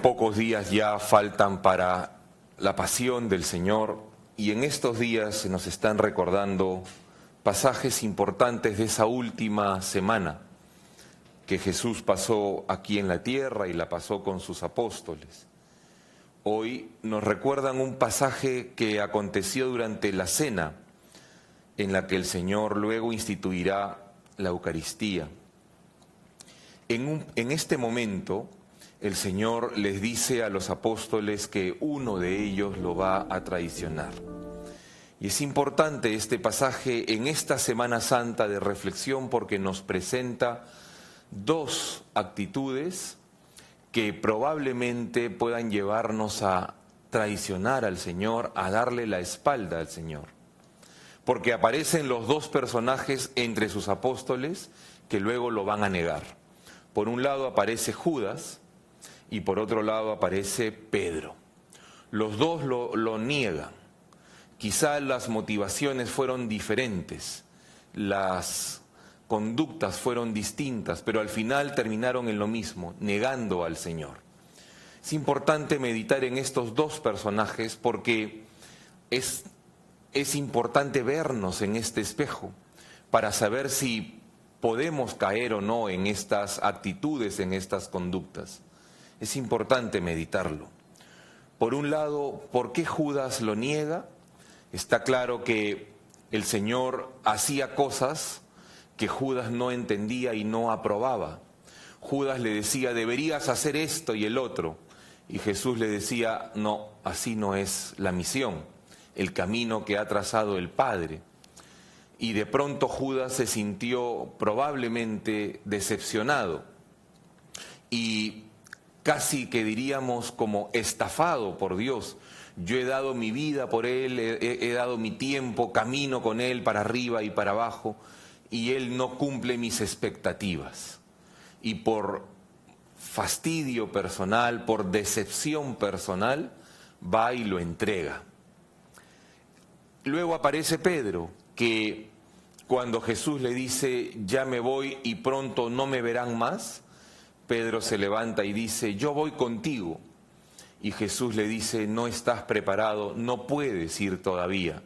Pocos días ya faltan para la pasión del Señor y en estos días se nos están recordando pasajes importantes de esa última semana que Jesús pasó aquí en la tierra y la pasó con sus apóstoles. Hoy nos recuerdan un pasaje que aconteció durante la cena en la que el Señor luego instituirá la Eucaristía. En este momento el Señor les dice a los apóstoles que uno de ellos lo va a traicionar. Y es importante este pasaje en esta Semana Santa de reflexión porque nos presenta dos actitudes que probablemente puedan llevarnos a traicionar al Señor, a darle la espalda al Señor. Porque aparecen los dos personajes entre sus apóstoles que luego lo van a negar. Por un lado aparece Judas y por otro lado aparece Pedro. Los dos lo niegan. Quizá las motivaciones fueron diferentes, las conductas fueron distintas, pero al final terminaron en lo mismo, negando al Señor. Es importante meditar en estos dos personajes porque es importante vernos en este espejo para saber si podemos caer o no en estas actitudes, en estas conductas. Es importante meditarlo. Por un lado, ¿por qué Judas lo niega? Está claro que el Señor hacía cosas que Judas no entendía y no aprobaba. Judas le decía, deberías hacer esto y el otro. Y Jesús le decía, no, así no es la misión, el camino que ha trazado el Padre. Y de pronto Judas se sintió probablemente decepcionado y casi que diríamos como estafado por Dios. Yo he dado mi vida por Él, he dado mi tiempo, camino con Él para arriba y para abajo, y Él no cumple mis expectativas. Y por fastidio personal, por decepción personal, va y lo entrega. Luego aparece Pedro, que cuando Jesús le dice, ya me voy y pronto no me verán más, Pedro se levanta y dice, yo voy contigo. Y Jesús le dice, no estás preparado, no puedes ir todavía.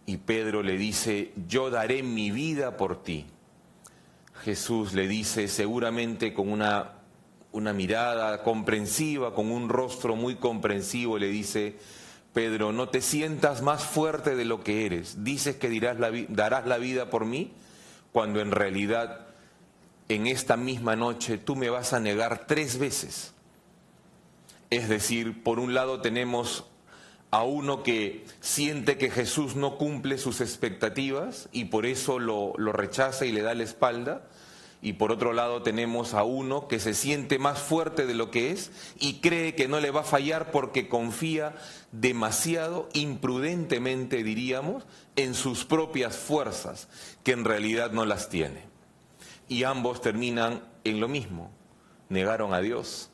Y Pedro le dice, yo daré mi vida por ti. Jesús le dice, seguramente con una mirada comprensiva, con un rostro muy comprensivo, le dice, Pedro, no te sientas más fuerte de lo que eres. Dices que darás la vida por mí, cuando en realidad en esta misma noche tú me vas a negar 3 veces. Es decir, por un lado tenemos a uno que siente que Jesús no cumple sus expectativas y por eso lo rechaza y le da la espalda. Y por otro lado tenemos a uno que se siente más fuerte de lo que es y cree que no le va a fallar porque confía demasiado, imprudentemente diríamos, en sus propias fuerzas, que en realidad no las tiene. Y ambos terminan en lo mismo, negaron a Dios.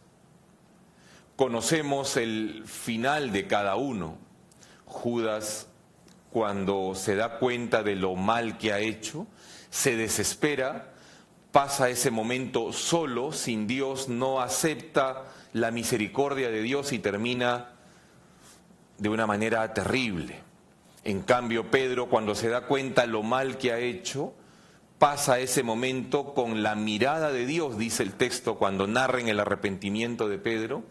Conocemos el final de cada uno. Judas, cuando se da cuenta de lo mal que ha hecho, se desespera, pasa ese momento solo, sin Dios, no acepta la misericordia de Dios y termina de una manera terrible. En cambio, Pedro, cuando se da cuenta lo mal que ha hecho, pasa ese momento con la mirada de Dios, dice el texto, cuando narren el arrepentimiento de Pedro.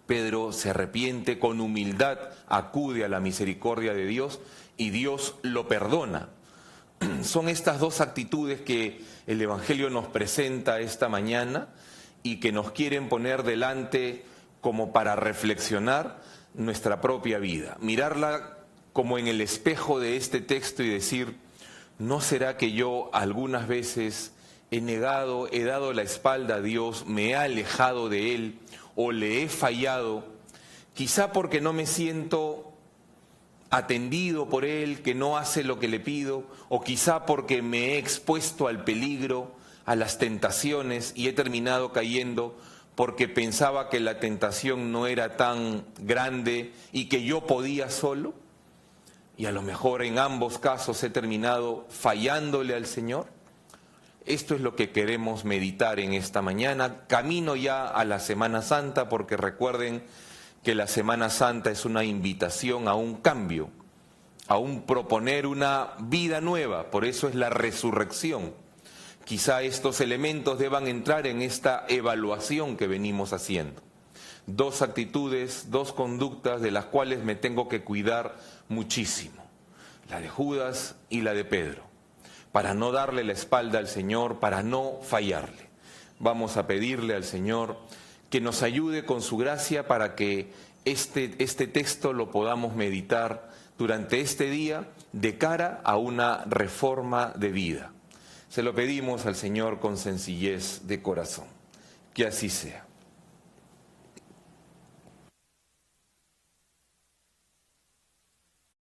Pedro se arrepiente, con humildad acude a la misericordia de Dios y Dios lo perdona. Son estas dos actitudes que el Evangelio nos presenta esta mañana y que nos quieren poner delante como para reflexionar nuestra propia vida. Mirarla como en el espejo de este texto y decir, ¿no será que yo algunas veces he negado, he dado la espalda a Dios, me he alejado de Él o le he fallado? Quizá porque no me siento atendido por Él, que no hace lo que le pido, o quizá porque me he expuesto al peligro, a las tentaciones y he terminado cayendo porque pensaba que la tentación no era tan grande y que yo podía solo. Y a lo mejor en ambos casos he terminado fallándole al Señor. Esto es lo que queremos meditar en esta mañana, camino ya a la Semana Santa, porque recuerden que la Semana Santa es una invitación a un cambio, a un proponer una vida nueva, por eso es la resurrección. Quizá estos elementos deban entrar en esta evaluación que venimos haciendo. 2 actitudes, 2 conductas de las cuales me tengo que cuidar muchísimo, la de Judas y la de Pedro, para no darle la espalda al Señor, para no fallarle. Vamos a pedirle al Señor que nos ayude con su gracia para que este texto lo podamos meditar durante este día de cara a una reforma de vida. Se lo pedimos al Señor con sencillez de corazón. Que así sea.